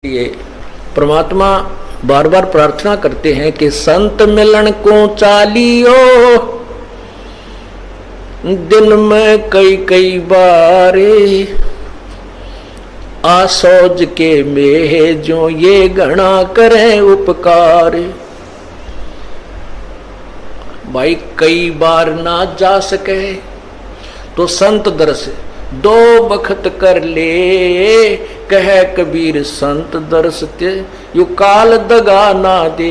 ये परमात्मा बार बार प्रार्थना करते हैं कि संत मिलन को चालियो दिन में कई कई बारे आसोज के मेह जो ये गणा करें उपकार। भाई कई बार ना जा सके तो संत दर्श दो बखत कर ले, कह कबीर संत दर्श ते यू काल दगा ना दे।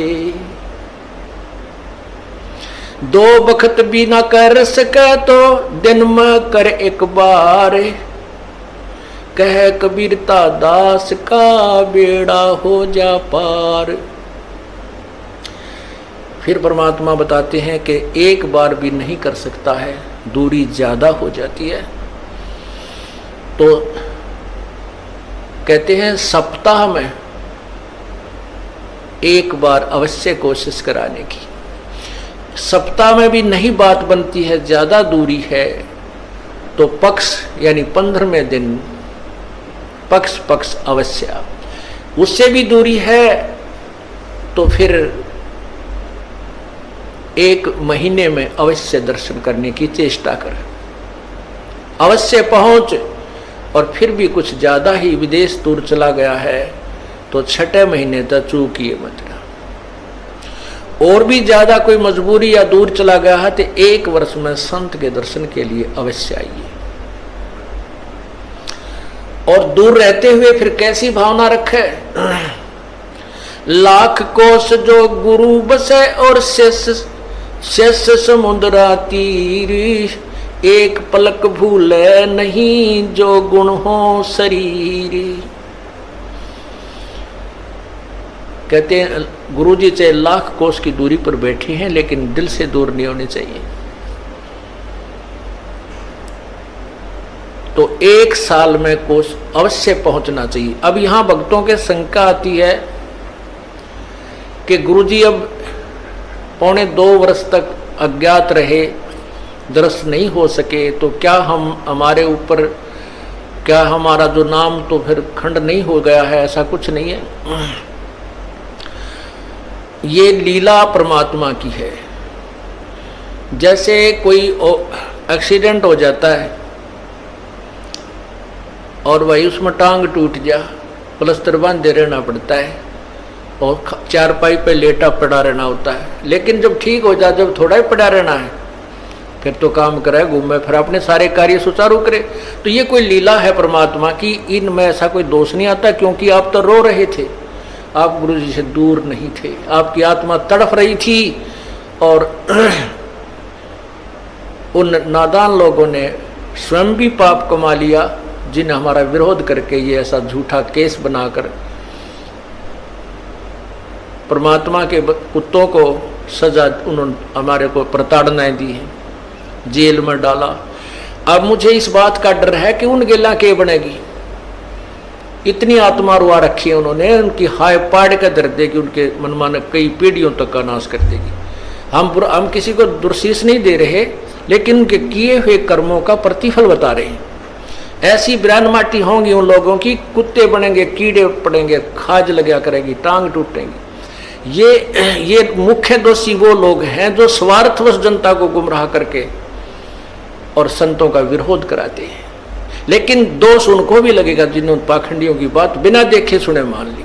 दो बखत भी ना कर सके तो दिन में कर एक बार, कह कबीरता दास का बेड़ा हो जा पार। फिर परमात्मा बताते हैं कि एक बार भी नहीं कर सकता है, दूरी ज्यादा हो जाती है। तो कहते हैं सप्ताह में एक बार अवश्य कोशिश कराने की। सप्ताह में भी नहीं बात बनती है, ज्यादा दूरी है, तो पक्ष यानी 15वें दिन पक्ष अवश्य। उससे भी दूरी है तो फिर एक महीने में अवश्य दर्शन करने की चेष्टा कर, अवश्य पहुंच। और फिर भी कुछ ज्यादा ही विदेश दूर चला गया है तो 6 महीने तक चूकिए मत। और भी ज्यादा कोई मजबूरी या दूर चला गया है तो 1 वर्ष में संत के दर्शन के लिए अवश्य आइए। और दूर रहते हुए फिर कैसी भावना रखे, लाख कोस जो गुरु बसे और शेष समुद्रा तीर, एक पलक भूले नहीं जो गुण हो शरीर। कहते हैं गुरु जी चाहे लाख कोस की दूरी पर बैठे हैं लेकिन दिल से दूर नहीं होने चाहिए। तो 1 साल में कोस अवश्य पहुंचना चाहिए। अब यहां भक्तों के शंका आती है कि गुरु जी अब 1.25 वर्ष तक अज्ञात रहे, दर्शन नहीं हो सके, तो क्या हमारे ऊपर क्या हमारा जो नाम तो फिर खंड नहीं हो गया है? ऐसा कुछ नहीं है। ये लीला परमात्मा की है। जैसे कोई एक्सीडेंट हो जाता है और भाई उसमें टांग टूट जा, प्लास्टर बांधे रहना पड़ता है और चारपाई पे लेटा पड़ा रहना होता है। लेकिन जब ठीक हो जाए, जब थोड़ा ही पड़ा रहना है, फिर तो काम करे, घूमे, फिर अपने सारे कार्य सुचारू करे। तो ये कोई लीला है परमात्मा की, इनमें ऐसा कोई दोष नहीं आता। क्योंकि आप तो रो रहे थे, आप गुरु जी से दूर नहीं थे, आपकी आत्मा तड़फ रही थी। और उन नादान लोगों ने स्वयं भी पाप कमा लिया जिन्हें हमारा विरोध करके ये ऐसा झूठा केस बनाकर परमात्मा के कुत्तों को सजा उन्होंने हमारे को प्रताड़नाएं दी है, जेल में डाला। अब मुझे इस बात का डर है कि उन गेला के बनेगी। इतनी आत्मा रुआ रखी है उन्होंने, उनकी हाय पाड़ के दर देगी, उनके मनमाने कई पीढ़ियों तक का नाश कर देगी। हम किसी को दुर्शीष नहीं दे रहे, लेकिन उनके किए हुए कर्मों का प्रतिफल बता रहे हैं। ऐसी बिरान माटी होंगी उन लोगों की, कुत्ते बनेंगे, कीड़े पड़ेंगे, खाज लगा करेगी, टांग टूटेंगी। ये मुख्य दोषी वो लोग हैं जो स्वार्थवश जनता को गुमराह करके और संतों का विरोध कराते हैं। लेकिन दोष उनको भी लगेगा जिन्होंने पाखंडियों की बात बिना देखे सुने मान ली।